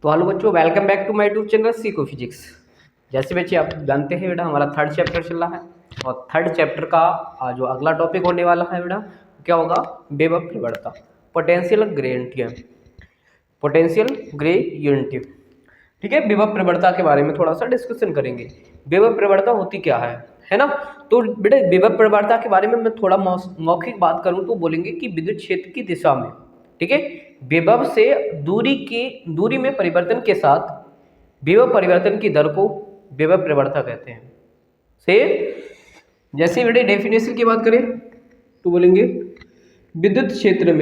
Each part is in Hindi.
तो हेलो बच्चों, welcome back to my YouTube channel सीखो फिजिक्स। जैसे बच्चे आप जानते हैं बेटा, हमारा थर्ड चैप्टर चल रहा है और थर्ड चैप्टर का जो अगला टॉपिक होने वाला है बेटा, क्या होगा? वेव ऑफ प्रवणता, पोटेंशियल ग्रेडियंट, पोटेंशियल ग्रेडियंट। ठीक है, विभव प्रवणता के बारे में थोड़ा सा डिस्कशन करेंगे। विभव प्रवणता होती क्या है ना? तो बेटा विभव प्रवणता के बारे में मैं थोड़ा मौखिक बात करूं तो बोलेंगे कि विद्युत क्षेत्र की दिशा में, ठीक है, विभव से दूरी में परिवर्तन के साथ विभव परिवर्तन की दर को विभव प्रवणता कहते हैं। से जैसे बेटे डेफिनेशन की बात करें तो बोलेंगे विद्युत क्षेत्र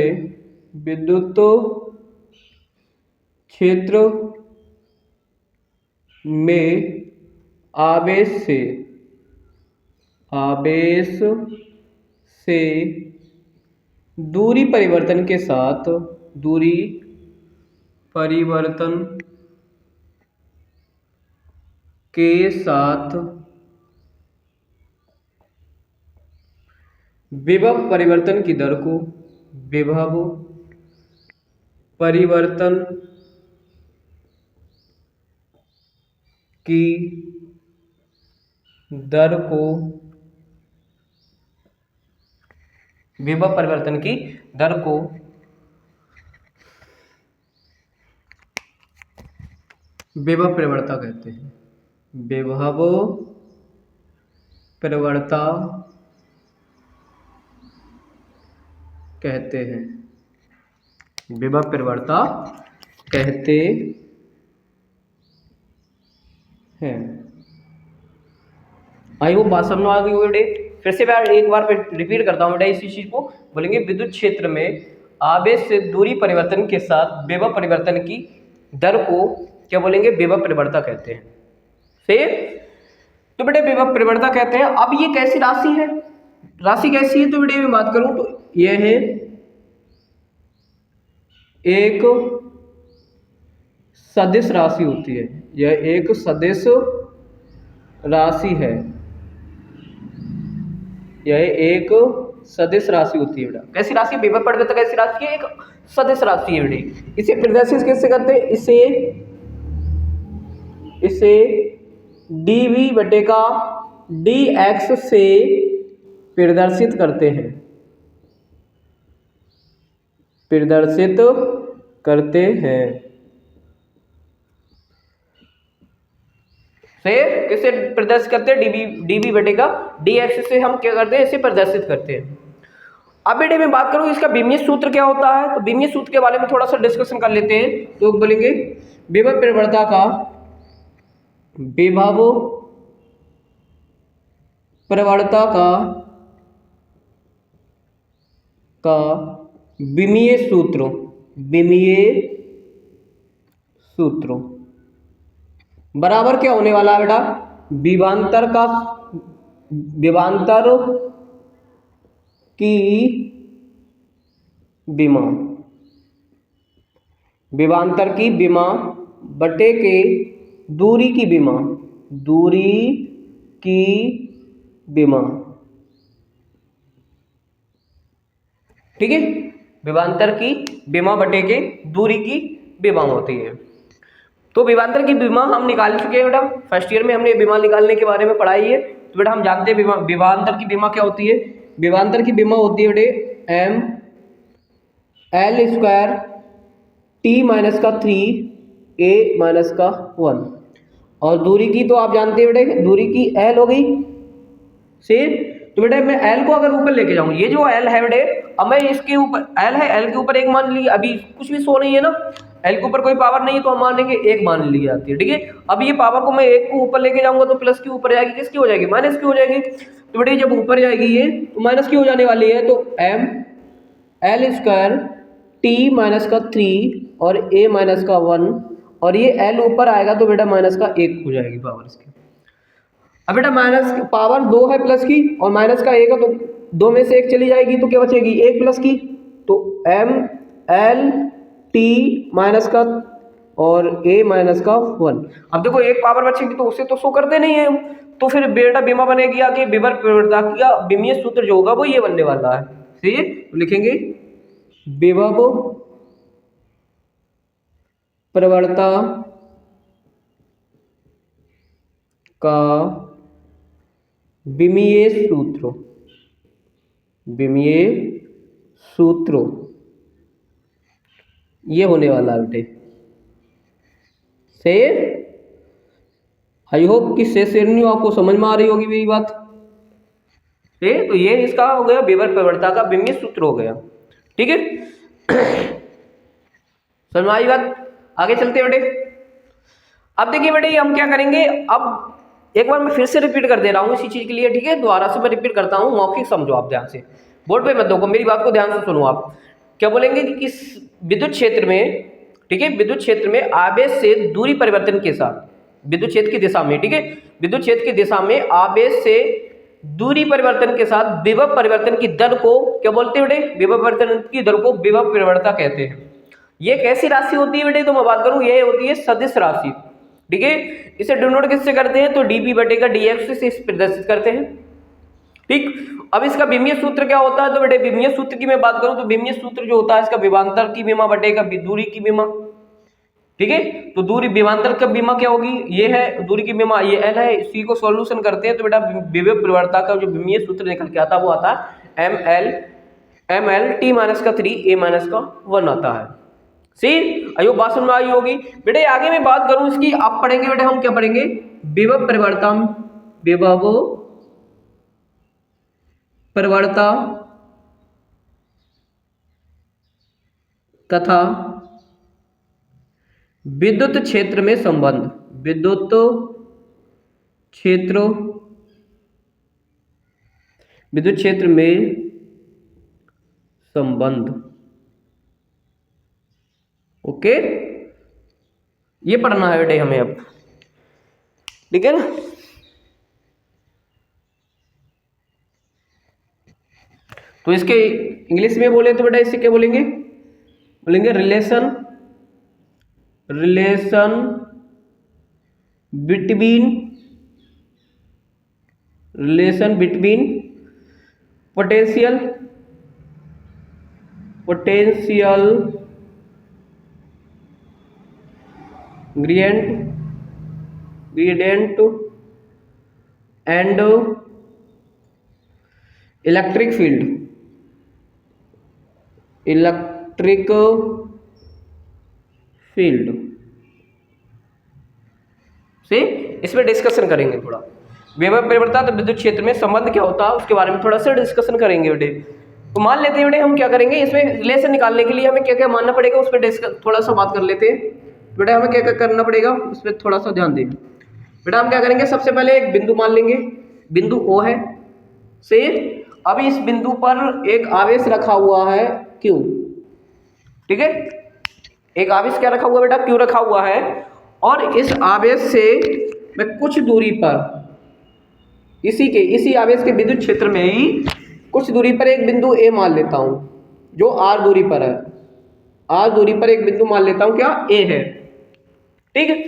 में आवेश से दूरी परिवर्तन के साथ विभव परिवर्तन की दर को विभव परिवर्तन की दर को विभव प्रवणता कहते हैं। विभव प्रवणता कहते हैं, विभव प्रवणता कहते हैं। आई होप बात समझ आ गई हो बेटे। फिर से मैं एक बार रिपीट करता हूँ बेटा इसी चीज को। बोलेंगे विद्युत क्षेत्र में आवेश से दूरी परिवर्तन के साथ विभव परिवर्तन की दर को क्या बोलेंगे? विभव प्रवणता कहते हैं। तो बेटे विभव प्रवणता कहते हैं। अब ये कैसी राशि है? राशि कैसी है? तो बेटे मैं बात करूं तो यह है एक सदिश राशि होती है। यह एक सदिश राशि है। यह एक सदिश राशि होती है बेटा। कैसी राशि? विभव प्रवणता कैसी राशि है? एक सदिश राशि है बेटे। इसे प्रदर्शित कैसे करते हैं? इसे dv बटेगा dx से प्रदर्शित करते हैं। किसे प्रदर्शित करते हैं? dv बटेगा dx से हम क्या करते हैं? इसे प्रदर्शित करते हैं। अब बेटे मैं बात करूं इसका बीमीय सूत्र क्या होता है, तो बीमीय सूत्र के बारे में थोड़ा सा डिस्कशन कर लेते हैं। तो बोलेंगे विभव प्रवणता का विमीय सूत्र बराबर क्या होने वाला है बेटा? विभवांतर की विमा बटे के दूरी की विमा। ठीक है, विभवांतर की विमा बटे के दूरी की विमा होती है। तो विभवांतर की विमा हम निकाल चुके हैं बेटा। फर्स्ट ईयर में हमने विमा निकालने के बारे में पढ़ाई है। तो बेटा हम जानते हैं विभवांतर की विमा क्या होती है। विभवांतर की विमा होती है बेटे m l square t minus का 3 a माइनस का 1। और दूरी की तो आप जानते हैं बेटे, दूरी की l हो गई से। तो बेटा मैं l को अगर ऊपर लेके जाऊं, ये जो l है बेटे, अब मैं इसके ऊपर l है, l के ऊपर एक मान ली, अभी कुछ भी शो नहीं है ना, l के ऊपर कोई पावर नहीं है तो हम मान लेंगे एक मान ली जाती है। ठीक है, अब ये पावर को मैं एक को ऊपर लेके जाऊंगा तो प्लस की ऊपर जाएगी, किसकी हो जाएगी? माइनस की हो जाएगी। तो बेटे जब ऊपर जाएगी ये तो माइनस की हो जाने वाली है। तो m l square t minus का 3 और a माइनस का 1, और ये l ऊपर आएगा तो बेटा माइनस का 1 हो जाएगी पावर इसकी। अब बेटा माइनस पावर 2 है प्लस की, और माइनस का 1 है तो 2 में से 1 चली जाएगी तो क्या बचेगी? 1 प्लस की। तो m l t माइनस का और a माइनस का 1। अब देखो एक पावर बचेगी तो उसे तो शो करते नहीं है हम, तो फिर बेटा बीमा बनेगी आगे विभव प्रवणता का विमीय सूत्र जो होगा वो ये बनने वाला है। सही है, तो लिखेंगे विभव प्रवणता का विमीय सूत्र, विमीय सूत्र ये होने वाला है बेटे। से आई होप कि शेरनी आपको समझ में आ रही होगी मेरी बात। तो ये इसका हो गया वेबर प्रवणता का विमीय सूत्र हो गया। ठीक है, समझ में आई बात। आगे चलते हैं बेटे। अब देखिए बेटे हम क्या करेंगे, अब एक बार मैं फिर से रिपीट कर दे रहा हूँ इसी चीज के लिए। ठीक है, दोबारा से मैं रिपीट करता हूँ, मौखिक समझो आप ध्यान से, बोर्ड पे मत दो, मेरी बात को ध्यान से सुनो। आप क्या बोलेंगे कि किस विद्युत क्षेत्र में, ठीक है, विद्युत क्षेत्र में आवेश से दूरी परिवर्तन के साथ, विद्युत क्षेत्र की दिशा में, ठीक है, विद्युत क्षेत्र की दिशा में आवेश से दूरी परिवर्तन के साथ विभव परिवर्तन की दर को क्या बोलते हैं बेटे? विभव परिवर्तन की दर को विभव प्रवणता कहते हैं। ये कैसी राशि होती है बेटे? तो मैं बात करूं, ये होती है सदिश राशि। ठीक है, इसे डिनोट किससे करते हैं? तो डीबी बटे का डीएक्स से प्रदर्शित करते हैं। ठीक, अब इसका विमीय सूत्र क्या होता है? तो बेटे विमीय सूत्र की मैं बात करूं तो विमीय सूत्र जो होता है इसका विभवांतर की विमा बटे का दूरी की विमा। ठीक है, तो दूरी विभवांतर का विमा क्या होगी? ये है दूरी की विमा, ये एल है। इसी को सॉल्यूशन करते हैं तो बेटा विभव प्रवणता का जो विमीय सूत्र निकल के आता है वो आता है एम एल टी माइनस का 3 ए माइनस का 1 आता है। सी अयो बात समझ में आई होगी बेटे। आगे मैं बात करूं इसकी, आप पढ़ेंगे बेटे, हम क्या पढ़ेंगे? विभव प्रवणता, विभव प्रवणता तथा विद्युत क्षेत्र में संबंध, विद्युत क्षेत्र, विद्युत क्षेत्र में संबंध। ओके, ये पढ़ना है बेटे हमें अब। ठीक है ना? तो इसके इंग्लिश में बोले तो बेटा इससे क्या बोलेंगे? बोलेंगे relation between potential gradient and electric field से इसमें डिस्कशन करेंगे थोड़ा। विभव प्रवणता तो विद्युत क्षेत्र में संबंध क्या होता है उसके बारे में थोड़ा सा डिस्कशन करेंगे बेटे। तो मान लेते हैं बेटे हम क्या करेंगे, इसमें रिलेशन निकालने के लिए हमें क्या क्या मानना पड़ेगा उस पर थोड़ा सा बात कर लेते हैं। बेटा हमें क्या क्या करना पड़ेगा उस पर थोड़ा सा ध्यान दें। बेटा हम क्या करेंगे, सबसे पहले एक बिंदु मान लेंगे, बिंदु O है से। अभी इस बिंदु पर एक आवेश रखा हुआ है Q। ठीक है, एक आवेश क्या रखा हुआ है बेटा? Q रखा हुआ है। और इस आवेश से मैं कुछ दूरी पर इसी आवेश के विद्युत क्षेत्र में ही कुछ दूरी पर एक बिंदु A मान लेता हूं जो R दूरी पर है। R दूरी पर एक बिंदु मान लेता हूं क्या? A है। ठीक है,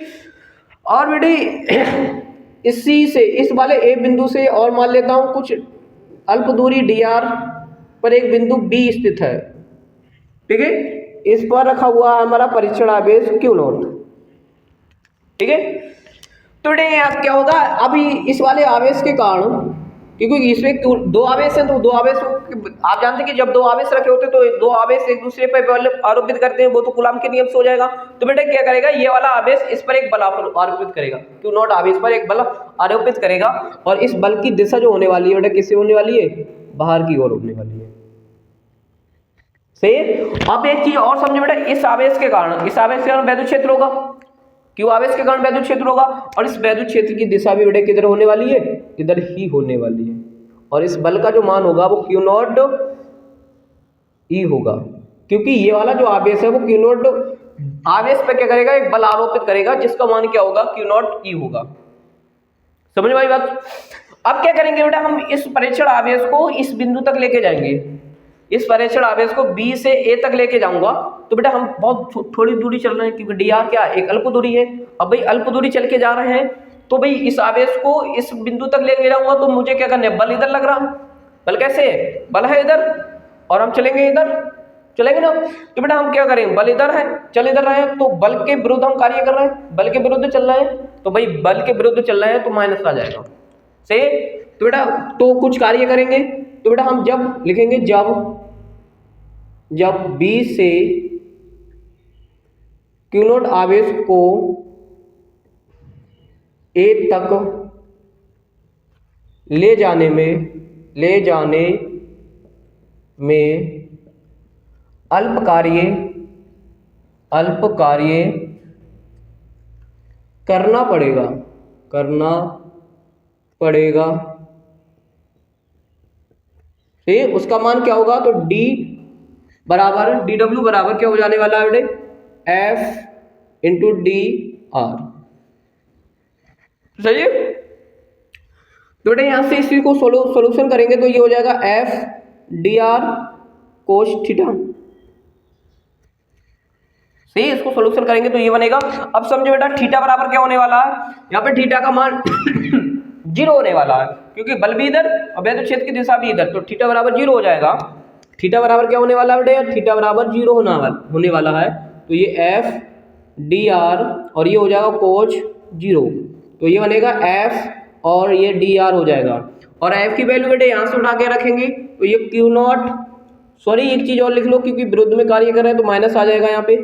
और बेटे इसी से इस वाले A बिंदु से और मान लेता हूं कुछ अल्प दूरी dr पर एक बिंदु B स्थित है। ठीक है, इस पर रखा हुआ है हमारा परीक्षण आवेश Q0। ठीक है, तो बेटे क्या होगा, अभी इस वाले आवेश के कारण, क्योंकि इसमें दो आवेश हैं तो दो आवेश आप जानते हैं कि जब दो आवेश रखे होते हैं तो दो आवेश एक दूसरे पर बल आरोपित करते हैं, वो तो कूलॉम के नियम से हो जाएगा। तो बेटा क्या करेगा, ये वाला आवेश इस पर एक बल आरोपित करेगा, Q0 आवेश पर एक बल आरोपित करेगा। और इस बल की दिशा जो होने वाली है बेटा किससे होने वाली है? बाहर की ओर होने वाली है। सही। अब एक चीज और समझो बेटा, इस आवेश के कारण वैद्युत क्षेत्र होगा, क्यों आवेश के कारण वैद्युत क्षेत्र होगा। और इस वैद्युत क्षेत्र की दिशा भी बेटा किधर होने वाली है? इधर ही होने वाली है। और इस बल का जो मान होगा वो Q0 E होगा, क्योंकि ये वाला जो आवेश है वो Q0 आवेश पे क्या करेगा? एक बल आरोपित करेगा जिसका मान क्या होगा? Q0 E होगा। समझ में आई बात? अब क्या करेंगे बेटा, हम इस परीक्षण आवेश को इस बिंदु तक लेके जाएंगे। इस परीक्षण आवेश को B से A तक लेके जाऊंगा। तो बेटा हम बहुत थोड़ी दूरी चल रहे हैं, क्योंकि dr क्या एक अल्प दूरी है। अब भाई अल्प दूरी चल के जा रहे हैं तो भाई इस आवेश को इस बिंदु तक लेके जाऊंगा तो मुझे क्या करना है? बल इधर लग रहा है। बल कैसे है? बल है इधर और हम चलेंगे इधर। चलेंगे ना। तो बेटा हम क्या करें, बल इधर है, चल इधर रहे हैं, तो बल के विरुद्ध हम कार्य कर रहे हैं, बल के विरुद्ध चल रहे हैं, तो भाई बल के विरुद्ध चल रहे हैं तो माइनस आ जाएगा। सही। तो बेटा तो कुछ कार्य करेंगे, तो बेटा हम जब लिखेंगे जब बी से क्यू नॉट आवेश को ए तक ले जाने में अल्प कार्य करना पड़ेगा। ठीक, उसका मान क्या होगा, तो डी डब्ल्यू बराबर क्या हो जाने वाला है बेटे, एफ इंटू डी आर। सही है। तो बेटे यहां से इसी को सोल्यूशन करेंगे तो ये हो जाएगा F D R cos theta. सही, इसको सोल्यूशन करेंगे तो ये बनेगा। अब समझो बेटा थीटा बराबर क्या होने वाला है, यहाँ पे थीटा का मान 0 होने वाला है, क्योंकि बल भी इधर और वैद्युत क्षेत्र की दिशा भी इधर, तो थीटा बराबर 0 हो जाएगा। थीटा बराबर क्या होने वाला बेटे, थीटा बराबर 0 होने वाला है, तो ये एफ डी आर और ये हो जाएगा कोच 0, तो ये बनेगा एफ और ये डी आर हो जाएगा। और एफ की वैल्यू बेटे यहाँ से उठा के रखेंगे तो ये क्यू नॉट, सॉरी एक चीज और लिख लो, क्योंकि विरुद्ध में कार्य कर रहे हैं तो माइनस आ जाएगा यहाँ पे,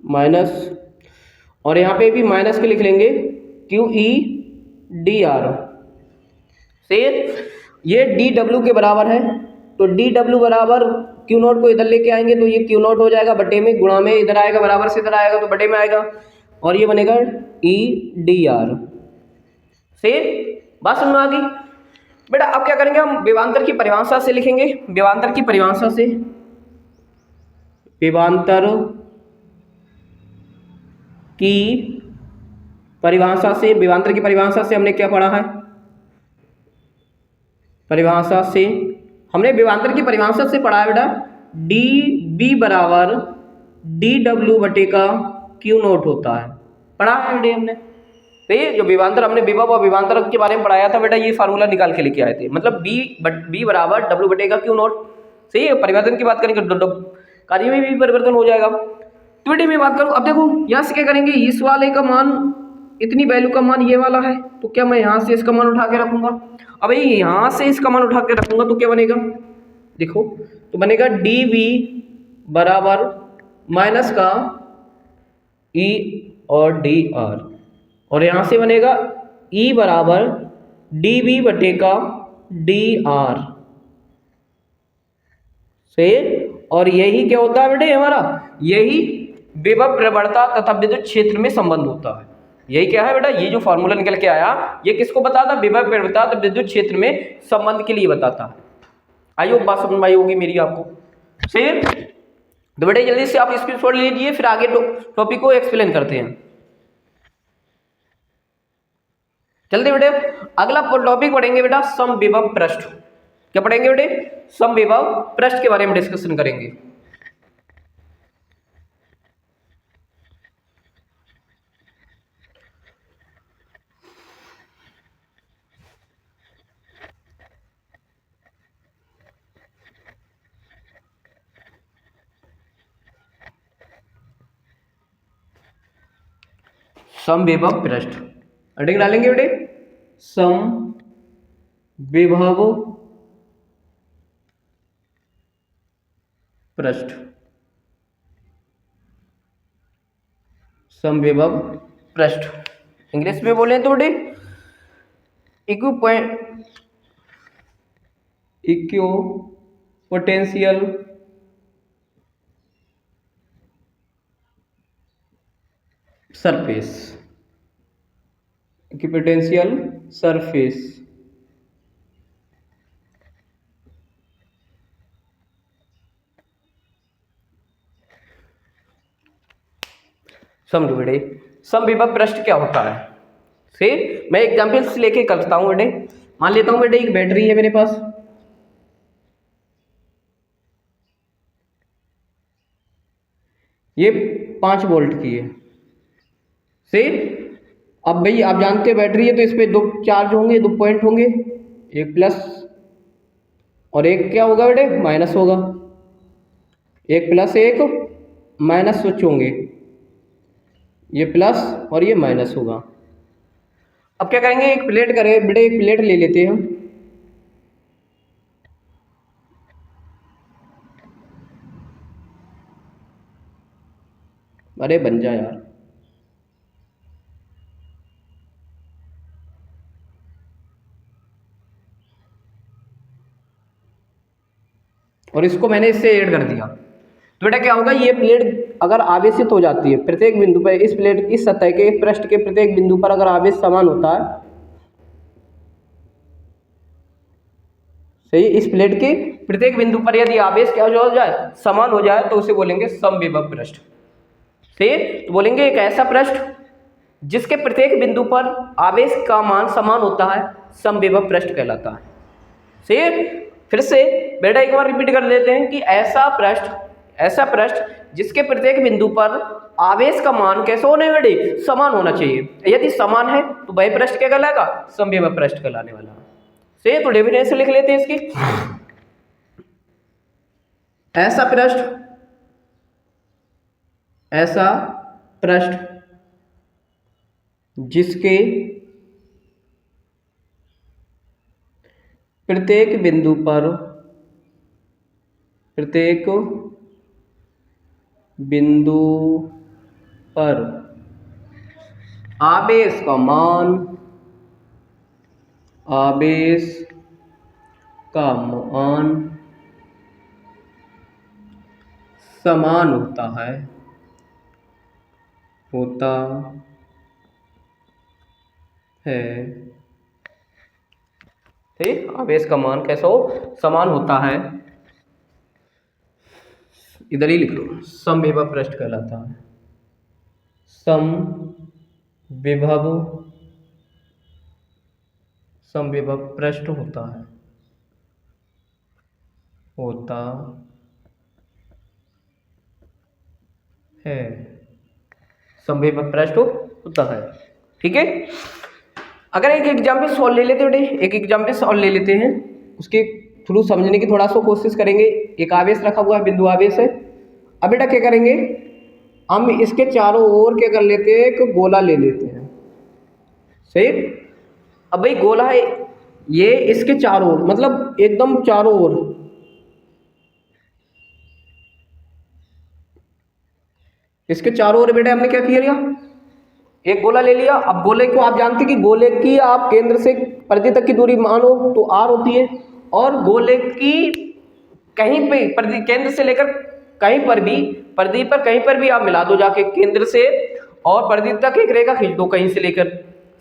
माइनस और यहाँ पे भी माइनस के लिख लेंगे क्यू ई डी आर से, ये डी डब्ल्यू के बराबर है, तो डी डब्ल्यू बराबर क्यू नॉट को इधर लेके आएंगे तो ये क्यू नॉट हो जाएगा बटे में, गुणा में इधर आएगा, बराबर से इधर आएगा तो बटे में आएगा, और ये बनेगा ई डी आर। से बात समझ में आ गई बेटा। अब क्या करेंगे, हम विभवांतर की परिभाषा से लिखेंगे, विभवांतर की परिभाषा से, विभवांतर की परिभाषा से हमने क्या पढ़ा है, हमने विभवांतर की परिभाषा से पढ़ा है बेटा, डी बी बराबर डी डब्ल्यू बटे का क्यू नोट होता है, पढ़ा है बेटे हमने। तो ये जो विभवांतर हमने विभव और विभवांतर के बारे में पढ़ाया था बेटा, ये फार्मूला निकाल के लेके आए थे, मतलब बी बराबर डब्ल्यू बटे का क्यू नोट। सही है। परिवर्तन की बात करेंगे कार्य में भी परिवर्तन हो जाएगा। तो बेटे मैं बात करूँ, अब देखो यहाँ से क्या करेंगे, इस वाले का मान, इतनी वैल्यू का मान ये वाला है, तो क्या मैं यहाँ से इसका मान उठा के रखूंगा, अब यहाँ से इसका मान उठा के रखूंगा तो क्या बनेगा, देखो तो बनेगा डी वी बराबर माइनस का ई और डी आर, और यहाँ से बनेगा ई बराबर डी वी बटे का डी आर। सही। और यही क्या होता है बेटे हमारा, यही विभव प्रवणता तथा विद्युत क्षेत्र में संबंध होता है। यही क्या है बेटा, ये जो फॉर्मूला निकल के आया ये किसको बताता, विभव प्रवणता तथा विद्युत क्षेत्र में संबंध के लिए बताता है। आई होप बात समझ में आई होगी मेरी आपको। सही। तो बेटे जल्दी से आप स्क्रीनशॉट लीजिए, फिर आगे टॉपिक को एक्सप्लेन करते हैं। चलते बेटे अगला टॉपिक पढ़ेंगे बेटा समविभव पृष्ठ। क्या पढ़ेंगे बेटे, समविभव पृष्ठ के बारे में डिस्कशन करेंगे। समविभव पृष्ठ हेडिंग डालेंगे बेटे, समविभव पृष्ठ, समविभव पृष्ठ इंग्लिश में बोले तो बेटे इक्विपोटेंशियल सरफेस, इक्विपोटेंशियल सरफेस। समझो बेटे समविभव पृष्ठ क्या होता है। से मैं एग्जाम्पल्स लेके करता हूं बेटे। मान लेता हूं बेटे एक बैटरी है मेरे पास, ये 5 वोल्ट की है। से अब भाई आप जानते हैं बैटरी है तो इस पे 2 चार्ज होंगे, 2 पॉइंट होंगे, एक प्लस और एक क्या होगा बेटे, माइनस होगा। एक प्लस एक माइनस स्विच होंगे, ये प्लस और ये माइनस होगा। अब क्या करेंगे, एक प्लेट करें बेटे, एक प्लेट ले लेते हैं हम। अरे बन जा यार। और इसको मैंने इससे ऐड कर दिया, तो बेटा क्या होगा, ये प्लेट अगर आवेशित हो जाती है प्रत्येक बिंदु पर, इस प्लेट इस सतह के पृष्ठ के प्रत्येक बिंदु पर अगर आवेश समान होता है, सही, इस प्लेट के प्रत्येक बिंदु पर यदि आवेश क्या हो जाए, समान हो जाए, तो उसे बोलेंगे समविभव पृष्ठ। सही, तो बोलेंगे एक ऐसा पृष्ठ जिसके प्रत्येक बिंदु पर आवेश का मान समान होता है, समविभव पृष्ठ कहलाता है। सही, फिर से बेटा एक बार रिपीट कर लेते हैं कि ऐसा पृष्ठ जिसके प्रत्येक बिंदु पर आवेश का मान कैसे होने बेटे, समान होना चाहिए। यदि समान है तो वह पृष्ठ क्या कहलाएगा, समविभव पृष्ठ कहलाने वाला। सही, तो डेफिनेशन लिख लेते हैं इसकी। ऐसा पृष्ठ जिसके प्रत्येक बिंदु पर आवेश का मान समान होता है, ठीक, आवेश का मान कैसा हो, समान होता है, इधर ही लिख लो, समविभव पृष्ठ कहलाता है। समविभव पृष्ठ होता है, समविभव पृष्ठ होता है। ठीक है, अगर एक एग्जाम्पल सॉल्व ले लेते हैं, एक एग्जाम्पल सॉल्व ले लेते हैं, उसके थ्रू समझने की थोड़ा सा कोशिश करेंगे। एक आवेश रखा हुआ है, बिंदु आवेश है। अब बेटा क्या करेंगे, हम इसके चारों ओर क्या कर लेते हैं, एक गोला ले लेते हैं। सही, अब भाई गोला है ये, इसके चारों ओर मतलब एकदम चारों ओर, इसके चारों ओर बेटा हमने क्या किया, एक गोला ले लिया। अब गोले को आप जानते हैं कि गोले की आप केंद्र से परिधि तक की दूरी मानो तो r होती है, और गोले की कहीं पे परिधि केंद्र से लेकर कहीं पर भी परिधि पर कहीं पर भी आप मिला दो जाके, केंद्र से और परिधि तक एक रेखा खींच दो कहीं से लेकर।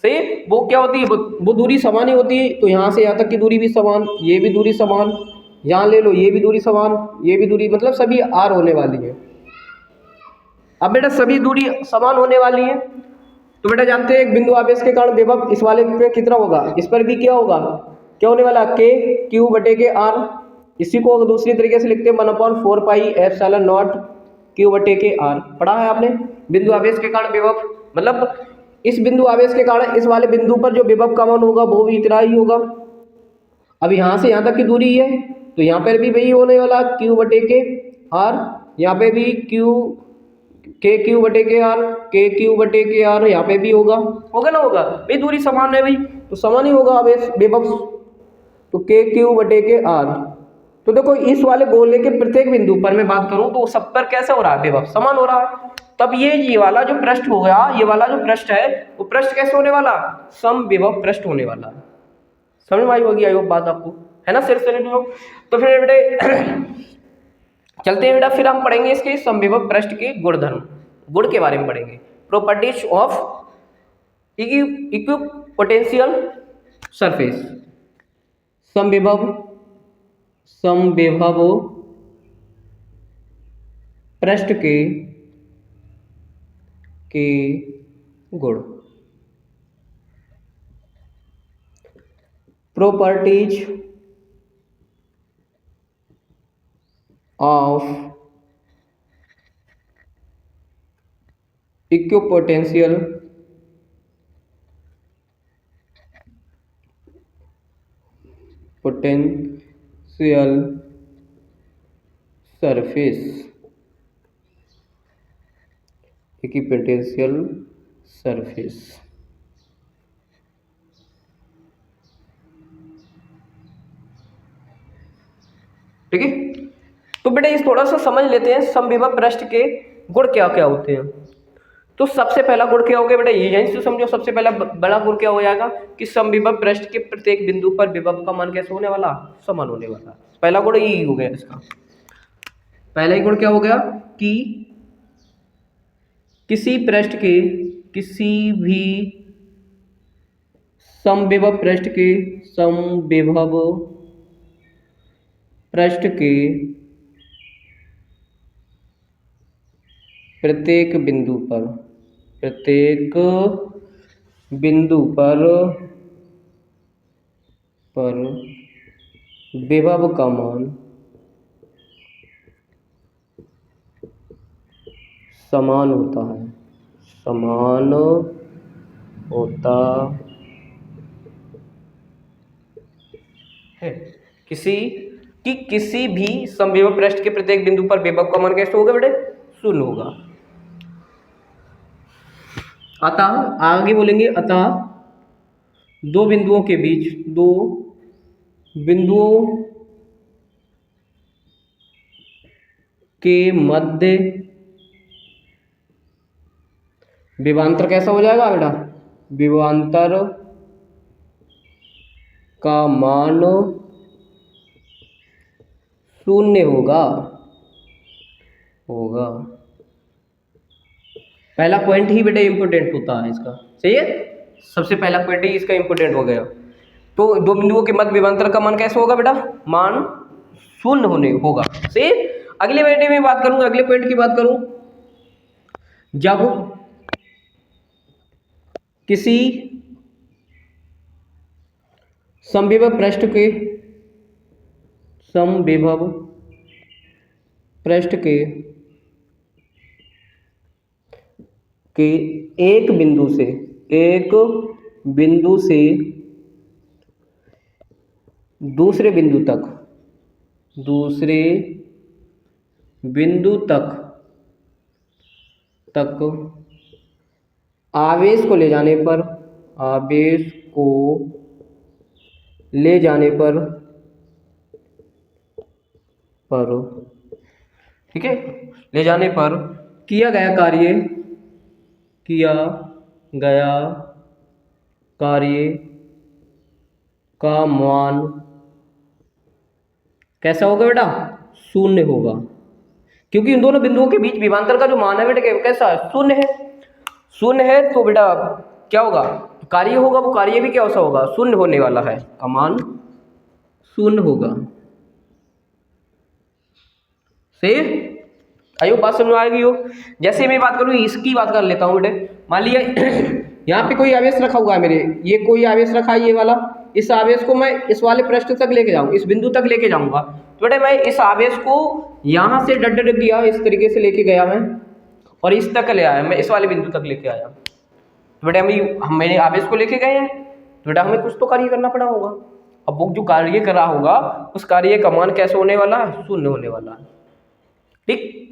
सही, वो क्या होती है, वो दूरी समान ही होती है। तो यहाँ से यहाँ तक की दूरी भी समान, ये भी दूरी समान, यहाँ ले लो ये भी दूरी समान, ये भी दूरी, मतलब सभी r होने वाली है। अब बेटा सभी दूरी समान होने वाली है, तो बेटा जानते हैं एक बिंदु आवेश के कारण विभव इस वाले पे कितना होगा, इस पर भी क्या होगा, क्या होने वाला, के क्यू बटे के आर। इसी को दूसरी तरीके से लिखते हैं 1/4 पाई एप्सिलॉन नॉट क्यू बटे के आर। पढ़ा है आपने, बिंदु आवेश के कारण विभव, मतलब इस बिंदु आवेश के कारण इस वाले बिंदु पर जो विभव का मान होगा वो भी इतना ही होगा। अब यहाँ से यहाँ तक की दूरी है, तो यहाँ पर भी वही होने वाला क्यू बटे के आर, यहाँ पे भी के क्यू बटे के आर, यहाँ पे भी होगा ना, होगा भाई, दूरी समान है भाई, तो समान ही होगा आवेश विभव, तो के क्यू बटे के आर। तो देखो इस वाले गोले के प्रत्येक बिंदु पर मैं बात करूं तो सब पर कैसे हो रहा है, विभव समान हो रहा है। तब ये वाला जो पृष्ठ हो गया, ये वाला जो पृष्ठ है वो पृष्ठ कैसे होने वाला, समविभव पृष्ठ होने वाला। समझ में आई होगी आई बात आपको, है ना सिर से लोग। तो फिर बेटे चलते हैं बेटा, फिर हम पढ़ेंगे इसके समविभव पृष्ठ के गुण के बारे में पढ़ेंगे, प्रॉपर्टीज ऑफ इक्विपोटेंशियल सरफेस। समविभव पृष्ठ के गुण, properties of equipotential surface, equipotential surface. ठीक है, तो बेटा इस थोड़ा सा समझ लेते हैं समविभव पृष्ठ के गुण क्या क्या होते हैं। तो सबसे पहला गुण क्या हो गया बेटा, ये यहीं से समझो। सबसे पहला बड़ा गुण क्या हो जाएगा कि समविभव पृष्ठ के प्रत्येक बिंदु पर विभव का मान कैसे होने वाला, समान होने वाला। पहला गुण यही हो गया इसका। पहला ही गुण क्या हो गया कि किसी पृष्ठ के, किसी भी समविभव पृष्ठ के, समविभव पृष्ठ के प्रत्येक बिंदु पर, प्रत्येक बिंदु पर विभव का मान समान होता है, समान होता है। किसी भी समविभव पृष्ठ के प्रत्येक बिंदु पर विभव का मान कैसे होगा बेटे, शून्य होगा। अतः आगे बोलेंगे, अतः दो बिंदुओं के बीच, दो बिंदुओं के मध्य विभवांतर कैसा हो जाएगा बेटा, विभवांतर का मान शून्य होगा। पहला पॉइंट ही बेटा इंपोर्टेंट होता है इसका, सही है। सबसे पहला पॉइंट ही इसका इंपोर्टेंट हो गया। तो दो बिंदुओं के मध्य विभवांतर का मान कैसे होगा बेटा, मान शून्य होने होगा, सही। अगले पॉइंट में बात करूंगा, अगले पॉइंट की बात करूं, जब किसी समविभव पृष्ठ के, समविभव पृष्ठ के एक बिंदु से, एक बिंदु से दूसरे बिंदु तक, दूसरे बिंदु तक आवेश को ले जाने पर, आवेश को ले जाने पर ठीक है, ले जाने पर किया गया कार्य का मान कैसा होगा बेटा, शून्य होगा। क्योंकि इन दोनों बिंदुओं के बीच विभवांतर का जो मान है बेटा कैसा है, शून्य है। शून्य है तो बेटा क्या होगा, कार्य होगा, वो कार्य भी क्या सा होगा, शून्य होने वाला है, का मान शून्य होगा। सही, आइयो बात समझ में आएगी हो। जैसे मैं बात करूँ, इसकी बात कर लेता हूँ बेटे। मान लिया यहाँ पे कोई आवेश रखा हुआ है मेरे, ये कोई आवेश रखा है, ये वाला। इस आवेश को मैं इस वाले पृष्ठ तक लेके जाऊँ, इस बिंदु तक लेके जाऊंगा। तो बेटे मैं इस आवेश को यहाँ से डट किया, इस तरीके से लेके गया मैं, और इस तक ले आया मैं, इस वाले बिंदु तक लेके आया। तो बेटा मैंने आवेश को लेके गए हैं, तो बेटा हमें कुछ तो कार्य करना पड़ा होगा। अब वो जो कार्य कर रहा होगा, उस कार्य का मान कैसे होने वाला है, शून्य होने वाला है। ठीक,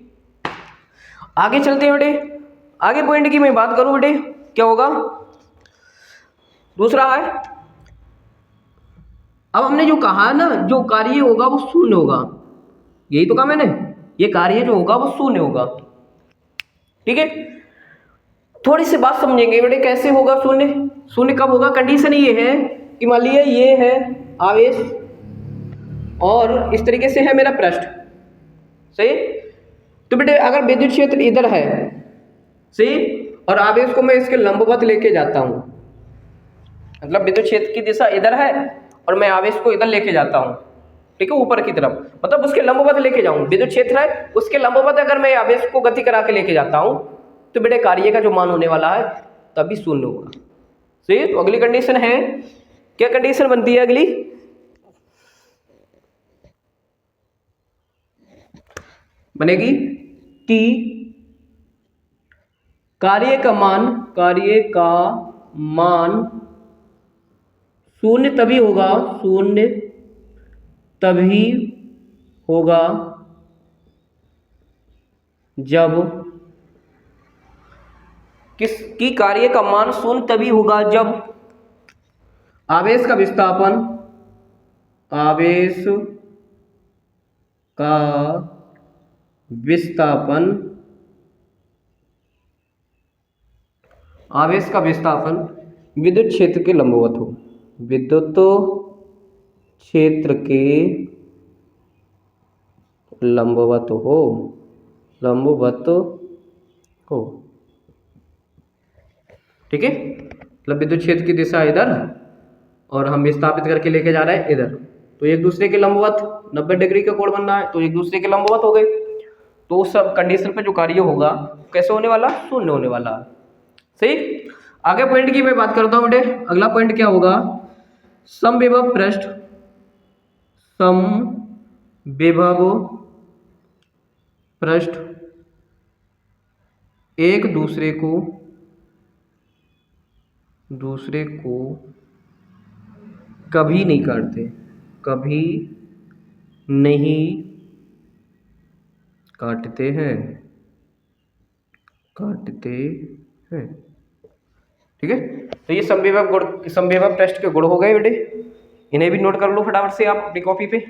आगे चलते हैं बेटे। आगे पॉइंट की मैं बात करूं बेटे, क्या होगा, दूसरा है, अब हमने जो कहा ना, जो कार्य होगा वो शून्य होगा, यही तो कहा मैंने, ये कार्य जो होगा वो शून्य होगा। ठीक है, थोड़ी सी बात समझेंगे बेटे, कैसे होगा शून्य। शून्य कब होगा, कंडीशन ये है कि मान लीजिए ये है आवेश और इस तरीके से है मेरा पृष्ठ, सही। तो बेटे अगर विद्युत क्षेत्र इधर है, सही, और आवेश को मैं इसके लंबवत लेके जाता हूं, मतलब विद्युत क्षेत्र की दिशा इधर है और मैं आवेश को इधर लेके जाता हूं, ठीक है, ऊपर की तरफ, मतलब उसके लंबवत लेके जाऊं। विद्युत क्षेत्र है, उसके लंबवत अगर मैं आवेश को गति करा के लेके जाता हूं, तो बेटे कार्य का जो मान होने वाला है तभी शून्य होगा। सही, तो अगली कंडीशन है, क्या कंडीशन बनती है अगली, बनेगी कि कार्य का मान शून्य तभी होगा, शून्य तभी होगा जब किसकी कार्य का मान शून्य तभी होगा जब आवेश का विस्थापन, आवेश का विस्थापन, आवेश का विस्थापन विद्युत क्षेत्र के लंबवत हो, विद्युत क्षेत्र के लंबवत हो, लंबवत हो। ठीक है, मतलब विद्युत क्षेत्र की दिशा इधर और हम विस्थापित करके लेके जा रहे हैं इधर, तो एक दूसरे के लंबवत 90 डिग्री का कोण बन रहा है, तो एक दूसरे के लंबवत हो गए। तो उस सब कंडीशन पे जो कार्य होगा कैसे होने वाला, शून्य होने वाला। सही। आगे पॉइंट की मैं बात करता हूँ बेटे, अगला पॉइंट क्या होगा, समविभव पृष्ठ, समविभव पृष्ठ एक दूसरे को कभी नहीं काटते, कभी नहीं काटते हैं, ठीक है। तो ये समविभव गुण, समविभव पृष्ठ के गुण हो गए बेटे, इन्हें भी नोट कर लो फटाफट से आप अपनी कॉपी पे।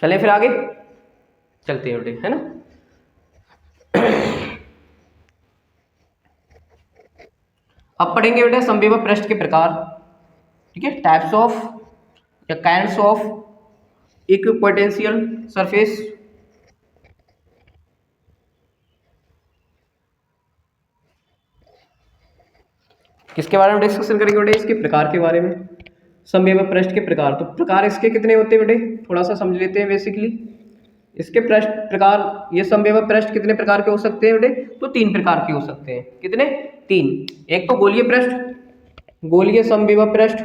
चलें फिर आगे चलते हैं बेटे, है ना। अब पढ़ेंगे बेटे समविभव पृष्ठ के प्रकार, ठीक है, टाइप्स ऑफ या काइंड्स ऑफ इक्विपोटेंशियल सरफेस। किसके बारे में डिस्कशन करेंगे बेटे, इसके प्रकार के बारे में। समविभव पृष्ठ के प्रकार, तो प्रकार इसके कितने होते हैं बेटे, थोड़ा सा समझ लेते हैं बेसिकली। इसके पृष्ठ प्रकार, ये समविभव पृष्ठ कितने प्रकार के हो सकते हैं बेटे, तो 3 प्रकार के हो सकते हैं। कितने, 3। एक तो गोलीय पृष्ठ, गोलीय समविभव पृष्ठ,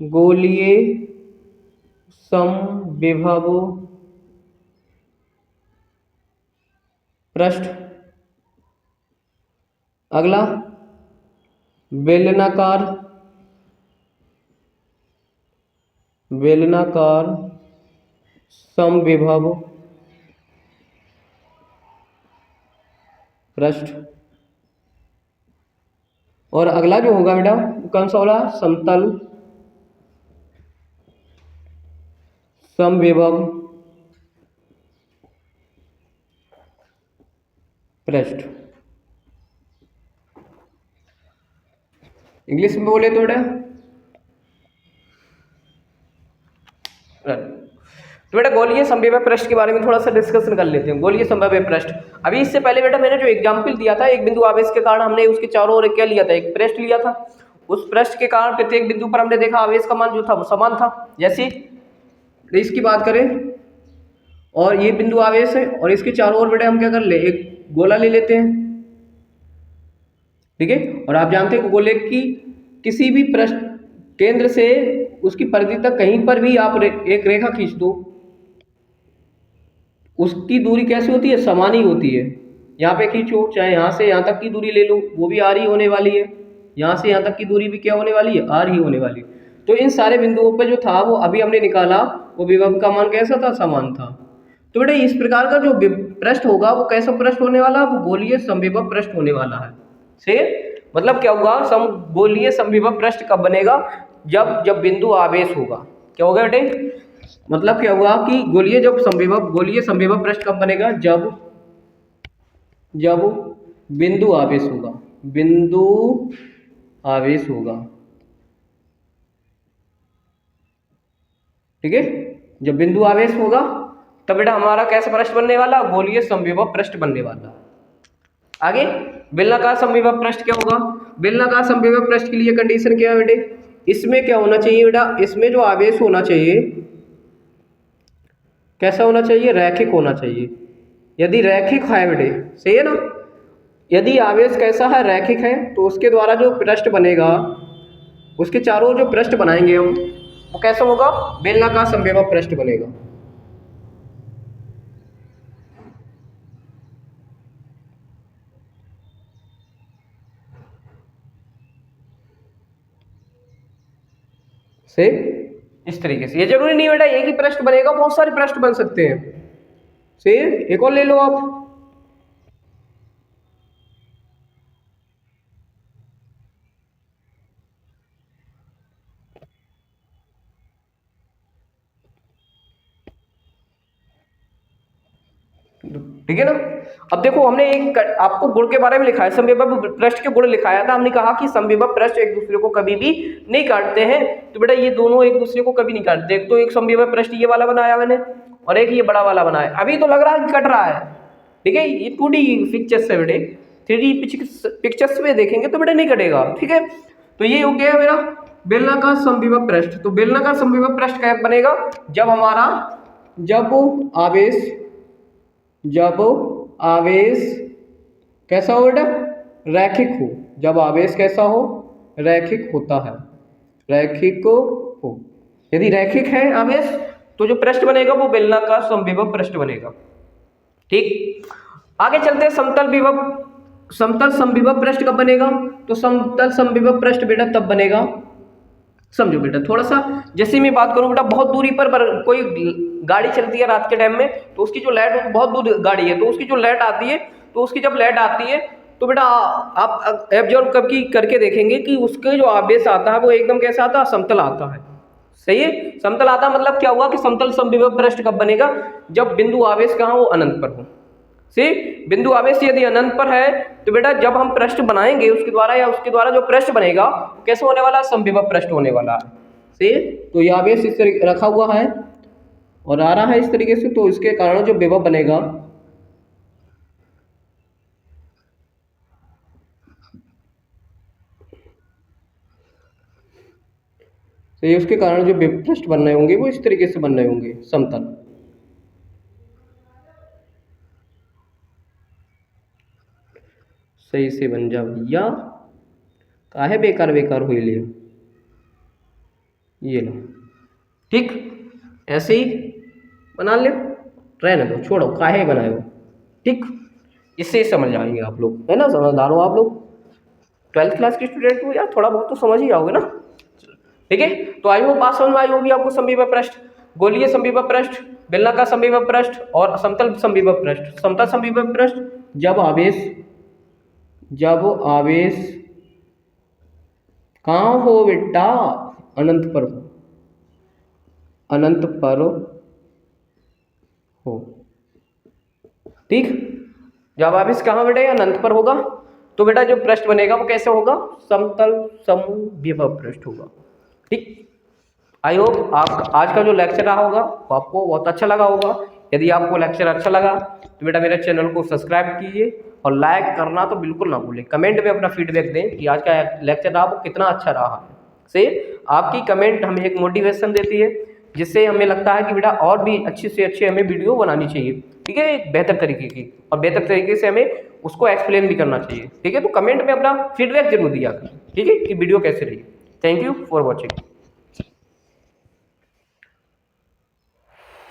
गोलीय समविभव पृष्ठ। अगला बेलनाकार, बेलनाकार समविभव पृष्ठ। और अगला जो होगा बेटा कौन सा होगा, समतल समविभव पृष्ठ। इंग्लिश में बोले तो बेटा, तो बेटा गोलीय समविभव पृष्ठ के बारे में थोड़ा सा डिस्कशन कर लेते हैं। गोलीय समविभव पृष्ठ, अभी इससे पहले बेटा मैंने जो एग्जांपल दिया था, एक बिंदु आवेश के कारण हमने उसके चारों ओर क्या लिया था, एक पृष्ठ लिया था। उस पृष्ठ के कारण प्रत्येक बिंदु पर हमने देखा आवेश का मान जो था वो समान था। जैसे इसकी बात करें, और ये बिंदु आवेश है और इसके चारों ओर बेटा हम क्या कर ले, एक गोला ले लेते हैं, ठीक है। और आप जानते हैं गोले की किसी भी पृष्ठ केंद्र से उसकी परिधि तक कहीं पर भी आप एक रेखा खींच दो, उसकी दूरी कैसी होती है, समान ही होती है। यहाँ पे खींचो, चाहे यहाँ से यहाँ तक की दूरी ले लो, वो भी आर ही होने वाली है। यहाँ से यहाँ तक की दूरी भी क्या होने वाली है, आर ही होने वाली है। तो इन सारे बिंदुओं पर जो था वो अभी हमने निकाला, वो विभव का मान कैसा था, समान था। तो बेटा इस प्रकार का जो पृष्ठ होगा वो कैसा पृष्ठ होने वाला, वो गोलीय समविभव पृष्ठ होने वाला है। से मतलब क्या होगा, गोलीय समविभव पृष्ठ कब बनेगा, जब बिंदु आवेश होगा। क्या होगा बेटे, मतलब क्या हुआ कि गोलीय समविभव पृष्ठ कब बनेगा, जब बिंदु आवेश होगा, बिंदु आवेश होगा, ठीक है। जब बिंदु आवेश होगा तब बेटा हमारा कैसा पृष्ठ बनने वाला, गोलीय समविभव पृष्ठ बनने वाला। आगे बेलनाकार समविभव पृष्ठ क्या होगा, बेलनाकार समविभव पृष्ठ के लिए कंडीशन क्या है बेटे, इसमें क्या होना चाहिए बेटा, इसमें जो आवेश होना चाहिए कैसा होना चाहिए, रैखिक होना चाहिए। यदि रैखिक है बेटे, सही है ना, यदि आवेश कैसा है, रैखिक है, तो उसके द्वारा जो पृष्ठ बनेगा, उसके चारों जो पृष्ठ बनाएंगे हम, वो कैसा होगा, बेलनाकार समविभव पृष्ठ बनेगा। से इस तरीके से। ये जरूरी नहीं बेटा एक ही पृष्ठ बनेगा, बहुत सारे पृष्ठ बन सकते हैं। से एक और ले लो आप। ठीक है ना। अब देखो हमने एक आपको गुण के बारे में लिखा है, समविभव पृष्ठ के गुण लिखाया था। हमने कहा कि समविभव पृष्ठ एक दूसरे को कभी भी नहीं काटते हैं। तो बेटा ये दोनों एक दूसरे को कभी नहीं काटते। तो एक समविभव पृष्ठ ये वाला बनाया मैंने और एक ये बड़ा वाला बनाया। अभी तो लग रहा है कि कट रहा है, ठीक है। ये 2D पिक्चर्स है बेटे, 3D पिक्चर्स में देखेंगे तो बेटा नहीं कटेगा, ठीक है। तो ये हो गया मेरा बेलनाकार समविभव पृष्ठ। तो बेलनाकार समविभव पृष्ठ कब बनेगा? जब आवेश कैसा हो बेटा? रैखिक हो। जब आवेश कैसा हो? रैखिक होता है, रैखिक हो। यदि रैखिक है आवेश तो जो पृष्ठ बनेगा वो बेलनाकार समविभव पृष्ठ बनेगा, ठीक। आगे चलते हैं समतल समविभव पृष्ठ कब बनेगा? तो समतल समविभव पृष्ठ बेटा तब बनेगा, समझो बेटा थोड़ा सा, जैसे मैं बात करूं बेटा बहुत दूरी पर कोई गाड़ी चलती है रात के टाइम में, तो उसकी जो लाइट बहुत दूर गाड़ी है तो उसकी जो लाइट आती है, तो उसकी जब लाइट आती है तो बेटा आप एब्जॉर्व कब की करके देखेंगे कि उसके जो आवेश आता है वो एकदम कैसा आता है? समतल आता है, सही है। समतल आता मतलब क्या हुआ कि समतल समविभव पृष्ठ कब बनेगा? जब बिंदु आवेश कहाँ हो? अनंत पर हो। सी बिंदु आवेश यदि अनंत पर है तो बेटा जब हम पृष्ठ बनाएंगे उसके द्वारा या उसके द्वारा जो पृष्ठ बनेगा वो कैसे होने वाला? समविभव पृष्ठ होने वाला है, सी। तो ये आवेश इस तरीके रखा हुआ है और आ रहा है इस तरीके से, तो इसके कारण जो विभव बनेगा तो ये उसके कारण जो पृष्ठ बन रहे होंगे वो इस तरीके से बन रहे होंगे, समतल। सही से बन जा भैया, काहे बेकार बेकार हुई लिया, ये लो, ठीक। ऐसे ही बना ले, रहने दो, छोड़ो, काहे बनाए हो, ठीक। इससे समझ आएंगे आप लोग, है ना, समझदार हो आप लोग, 12th क्लास के स्टूडेंट हो यार, थोड़ा बहुत तो समझ ही जाओगे ना, ठीक है। तो आई होप बात समझ में आई होगी आपको। समविभव पृष्ठ, गोलीय समविभव पृष्ठ, बेलनाकार समविभव पृष्ठ और समतल समविभव पृष्ठ। समतल समविभव पृष्ठ जब आवेश कहाँ हो बेटा? अनंत पर हो, अनंत पर हो, ठीक। जब आवेश कहाँ बेटे? अनंत पर होगा तो बेटा जो पृष्ठ बनेगा वो कैसे होगा? समतल समविभव पृष्ठ होगा, ठीक। आई होप आप आज का जो लेक्चर रहा होगा वो आपको बहुत अच्छा लगा होगा। यदि आपको लेक्चर अच्छा लगा तो बेटा मेरे चैनल को सब्सक्राइब कीजिए और लाइक करना तो बिल्कुल ना भूलें। कमेंट में अपना फीडबैक दें कि आज का लेक्चर रहा वो कितना अच्छा रहा है। से आपकी कमेंट हमें एक मोटिवेशन देती है, जिससे हमें लगता है कि बेटा और भी अच्छी से अच्छी हमें वीडियो बनानी चाहिए, ठीक है, एक बेहतर तरीके की, और बेहतर तरीके से हमें उसको एक्सप्लेन भी करना चाहिए, ठीक है। तो कमेंट में अपना फीडबैक जरूर दिया करें, ठीक है, कि वीडियो कैसे रही। Thank you for watching.